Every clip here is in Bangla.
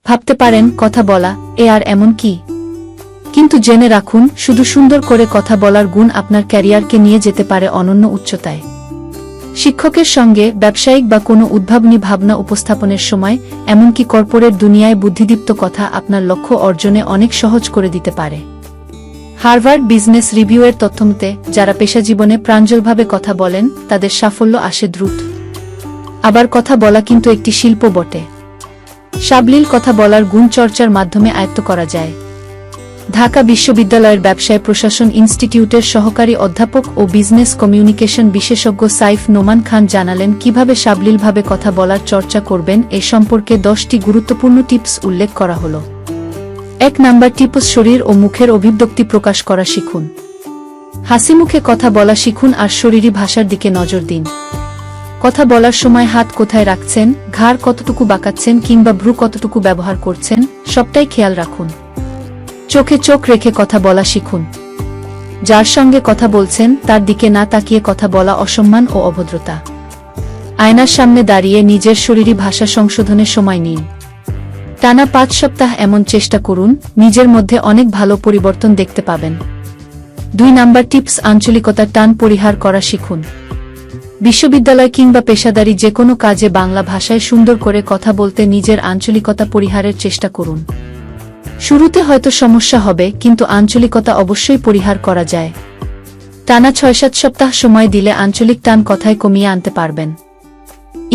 ভাবতে পারেন কথা বলা আর এমন কি, কিন্তু জেনে রাখুন শুধু সুন্দর করে কথা বলার গুণ আপনার ক্যারিয়ারকে নিয়ে যেতে পারে অনন্য উচ্চতায়। শিক্ষকের সঙ্গে ব্যবসায়িক বা কোনো উদ্ভাবনী ভাবনা উপস্থাপনের সময় এমনকি কর্পোরেট দুনিয়ায় বুদ্ধিদীপ্ত কথা আপনার লক্ষ্য অর্জনে অনেক সহজ করে দিতে পারে। হার্ভার্ড বিজনেস রিভিউয়ের তথ্যমতে যারা পেশাজীবনে প্রাঞ্জলভাবে কথা বলেন তাদের সাফল্য আসে দ্রুত। আবার কথা বলা কিন্তু একটি শিল্প বটে। সাবলীল কথা বলার গুণ চর্চার মাধ্যমে আয়ত্ত করা যায়। ঢাকা বিশ্ববিদ্যালয়ের ব্যবসায় প্রশাসন ইনস্টিটিউটের সহকারী অধ্যাপক ও বিজনেস কমিউনিকেশন বিশেষজ্ঞ সাইফ নোমান খান জানালেন কিভাবে সাবলীলভাবে কথা বলার চর্চা করবেন এ সম্পর্কে 10টি গুরুত্বপূর্ণ টিপস উল্লেখ করা হল। 1 নাম্বার টিপস, শরীর ও মুখের অভিব্যক্তি প্রকাশ করা শিখুন। হাসিমুখে কথা বলা শিখুন আর শরীরী ভাষার দিকে নজর দিন। কথা বলার সময় হাত কোথায় রাখছেন, ঘাড় কতটুকু বাঁকাচ্ছেন কিংবা ভ্রু কতটুকু ব্যবহার করছেন সবটাই খেয়াল রাখুন। চোখে চোখ রেখে কথা বলা শিখুন। যার সঙ্গে কথা বলছেন তার দিকে না তাকিয়ে কথা বলা অসম্মান ও অভদ্রতা। আয়নার সামনে দাঁড়িয়ে নিজের শরীরী ভাষা সংশোধনের সময় নিন। টানা 5 সপ্তাহ এমন চেষ্টা করুন, নিজের মধ্যে অনেক ভালো পরিবর্তন দেখতে পাবেন। 2 নাম্বার টিপস, আঞ্চলিকতার টান পরিহার করা শিখুন। বিশ্ববিদ্যালয় কিংবা পেশাদারি যে কোনো কাজে বাংলা ভাষায় সুন্দর করে কথা বলতে নিজের আঞ্চলিকতা পরিহারের চেষ্টা করুন। শুরুতে হয়তো সমস্যা হবে, কিন্তু আঞ্চলিকতা অবশ্যই পরিহার করা যায়। টানা 6-7 সপ্তাহ সময় দিলে আঞ্চলিক টান কথায় কমিয়ে আনতে পারবেন।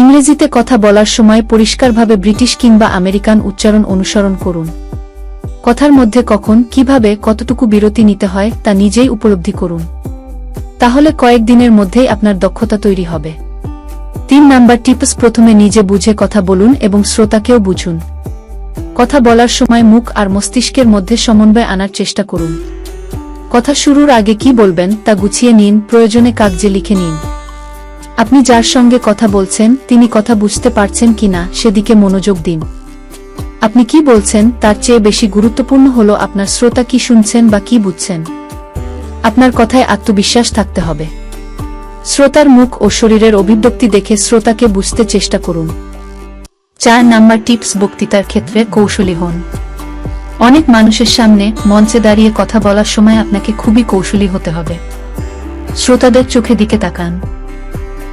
ইংরেজিতে কথা বলার সময় পরিষ্কারভাবে ব্রিটিশ কিংবা আমেরিকান উচ্চারণ অনুসরণ করুন। কথার মধ্যে কখন, কিভাবে, কতটুকু বিরতি নিতে হয় তা নিজেই উপলব্ধি করুন। তাহলে কয়েকদিনের মধ্যেই আপনার দক্ষতা তৈরি হবে। 3 নাম্বার টিপস, প্রথমে নিজে বুঝে কথা বলুন এবং শ্রোতাকেও বুঝুন। কথা বলার সময় মুখ আর মস্তিষ্কের মধ্যে সমন্বয় আনার চেষ্টা করুন। কথা শুরুর আগে কি বলবেন তা গুছিয়ে নিন, প্রয়োজনে কাগজে লিখে নিন। আপনি যার সঙ্গে কথা বলছেন তিনি কথা বুঝতে পারছেন কিনা সেদিকে মনোযোগ দিন। আপনি কি বলছেন তার চেয়ে বেশি গুরুত্বপূর্ণ হলো আপনার শ্রোতা কি শুনছেন বা কি বুঝছেন। আপনার কথায় আত্মবিশ্বাস থাকতে হবে। শ্রোতার মুখ ও শরীরের অভিব্যক্তি দেখে শ্রোতাকে বুঝতে চেষ্টা করুন। 4 নাম্বার টিপস, বক্তৃতার ক্ষেত্রে কৌশলী হন। অনেক মানুষের সামনে মঞ্চে দাঁড়িয়ে কথা বলার সময় আপনাকে খুবই কৌশলী হতে হবে। শ্রোতাদের চোখে দিকে তাকান।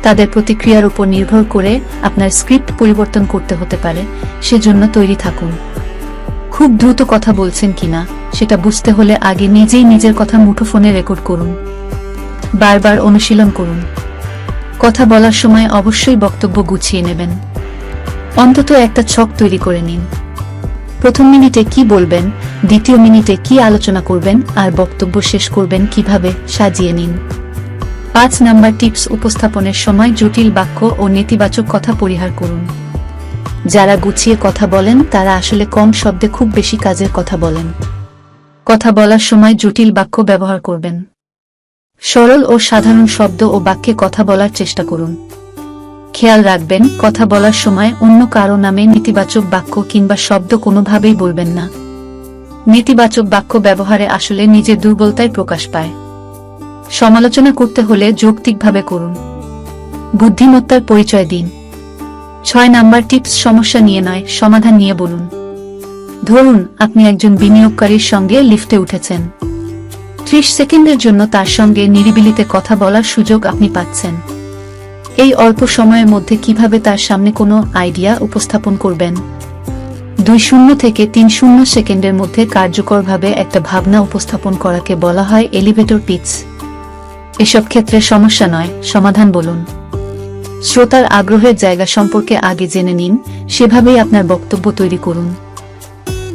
তাদের প্রতিক্রিয়ার উপর নির্ভর করে আপনার স্ক্রিপ্ট পরিবর্তন করতে হতে পারে, সেজন্য তৈরি থাকুন। খুব দ্রুত কথা বলছেন কিনা সেটা বুঝতে হলে আগে নিজেই নিজের কথা মুঠোফোনে রেকর্ড করুন। বারবার অনুশীলন করুন। কথা বলার সময় অবশ্যই বক্তব্য গুছিয়ে নেবেন। অন্তত একটা ছক তৈরি করে নিন। প্রথম মিনিটে কি বলবেন, দ্বিতীয় মিনিটে কি আলোচনা করবেন আর বক্তব্য শেষ করবেন কিভাবে সাজিয়ে নিন। 5 নাম্বার টিপস, উপস্থাপনের সময় জটিল বাক্য ও নেতিবাচক কথা পরিহার করুন। যারা গুছিয়ে কথা বলেন তারা আসলে কম শব্দে খুব বেশি কাজের কথা বলেন। কথা বলার সময় জটিল বাক্য ব্যবহার করবেন। সরল ও সাধারণ শব্দ ও বাক্যে কথা বলার চেষ্টা করুন। খেয়াল রাখবেন কথা বলার সময় অন্য কারো নামে নেতিবাচক বাক্য কিংবা শব্দ কোনোভাবেই বলবেন না। নেতিবাচক বাক্য ব্যবহারে আসলে নিজের দুর্বলতায় প্রকাশ পায়। সমালোচনা করতে হলে যৌক্তিকভাবে করুন। বুদ্ধিমত্তার পরিচয় দিন। 6 নাম্বার টিপস, সমস্যা নিয়ে নয় সমাধান নিয়ে বলুন। ধরুন আপনি একজন বিনিয়োগকারীর সঙ্গে লিফটে উঠেছেন। 30 সেকেন্ডের জন্য তার সঙ্গে নিরিবিলিতে কথা বলার সুযোগ আপনি পাচ্ছেন। এই অল্প সময়ের মধ্যে কিভাবে তার সামনে কোনো আইডিয়া উপস্থাপন করবেন। 2 থেকে 3 সেকেন্ডের মধ্যে কার্যকরভাবে একটা ভাবনা উপস্থাপন করাকে বলা হয় এলিভেটর পিচ। এসব ক্ষেত্রে সমস্যা নয় সমাধান বলুন। শ্রোতার আগ্রহের জায়গা সম্পর্কে আগে জেনে নিন, সেভাবেই আপনার বক্তব্য তৈরি করুন।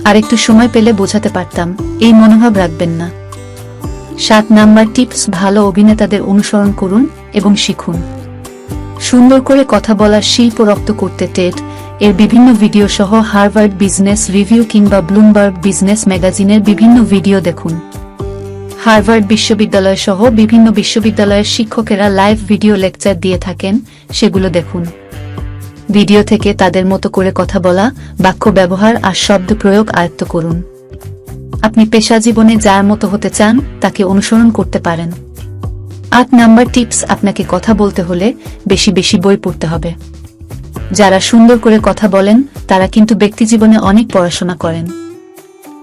আরেকটু সময় পেলে বোঝাতে পারতাম, এই মনোভাব রাখবেন না। 7 নাম্বার টিপস, ভালো অভিনেতাদের অনুসরণ করুন এবং শিখুন। সুন্দর করে কথা বলার শিল্প রপ্ত করতে টেড এর বিভিন্ন ভিডিও সহ হার্ভার্ড বিজনেস রিভিউ কিংবা ব্লুমবার্গ বিজনেস ম্যাগাজিনের বিভিন্ন ভিডিও দেখুন। হার্ভার্ড বিশ্ববিদ্যালয় সহ বিভিন্ন বিশ্ববিদ্যালয়ের শিক্ষকেরা লাইভ ভিডিও লেকচার দিয়ে থাকেন, সেগুলো দেখুন। ভিডিও থেকে তাদের মতো করে কথা বলা, বাক্য ব্যবহার আর শব্দ প্রয়োগ আয়ত্ত করুন। আপনি পেশাজীবনে যার মতো হতে চান তাকে অনুসরণ করতে পারেন। 8 নাম্বার টিপস, আপনাকে কথা বলতে হলে বেশি বেশি বই পড়তে হবে। যারা সুন্দর করে কথা বলেন তারা কিন্তু ব্যক্তিজীবনে অনেক পড়াশোনা করেন।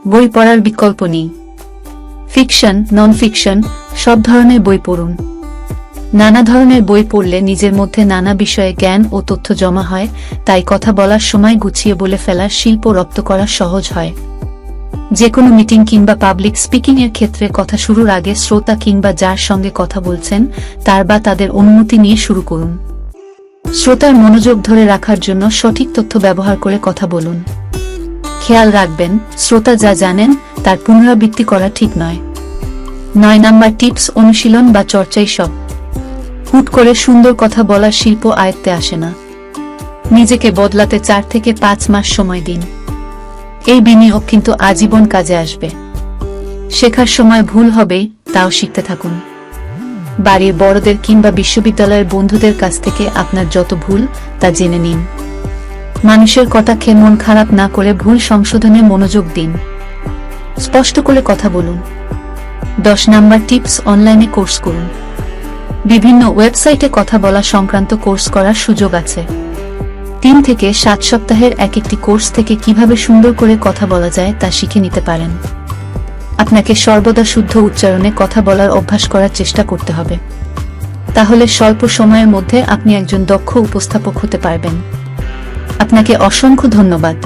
বই পড়ার বিকল্প নেই। ফিকশন, নন ফিকশন সব ধরনের বই পড়ুন। নানা ধরনের বই পড়লে নিজের মধ্যে নানা বিষয়ে জ্ঞান ও তথ্য জমা হয়, তাই কথা বলার সময় গুছিয়ে বলে ফেলার শিল্প রপ্ত করা সহজ হয়। যে কোনো মিটিং কিংবা পাবলিক স্পিকিং এর ক্ষেত্রে কথা শুরুর আগে শ্রোতা কিংবা যার সঙ্গে কথা বলছেন তার বা তাদের অনুমতি নিয়ে শুরু করুন। শ্রোতার মনোযোগ ধরে রাখার জন্য সঠিক তথ্য ব্যবহার করে কথা বলুন। খেয়াল রাখবেন, শ্রোতা যা জানেন তার পুনরাবৃত্তি করা ঠিক নয়। 9 নাম্বার টিপস, অনুশীলন বা চর্চাই সব। হুট করে সুন্দর কথা বলার শিল্প আয়ত্তে আসে না। নিজেকে বদলাতে 4 থেকে 5 মাস সময় দিন। এই বিনিয়োগ কিন্তু আজীবন কাজে আসবে। শেখার সময় ভুল হবেই, তাও শিখতে থাকুন। বাড়ির বড়দের কিংবা বিশ্ববিদ্যালয়ের বন্ধুদের কাছ থেকে আপনার যত ভুল তা জেনে নিন। মানুষের কটাক্ষে মন খারাপ না করে ভুল সংশোধনে মনোযোগ দিন। স্পষ্ট করে কথা বলুন। 10 নাম্বার টিপস, অনলাইনে কোর্স করুন। বিভিন্ন ওয়েবসাইটে কথা বলা সংক্রান্ত কোর্স করার সুযোগ আছে। 3 থেকে 7 সপ্তাহের এক একটি কোর্স থেকে কিভাবে সুন্দর করে কথা বলা যায় তা শিখে নিতে পারেন। আপনাকে সর্বদা শুদ্ধ উচ্চারণে কথা বলার অভ্যাস করার চেষ্টা করতে হবে। তাহলে স্বল্প সময়ের মধ্যে আপনি একজন দক্ষ উপস্থাপক হতে পারবেন। আপনাকে অসংখ্য ধন্যবাদ।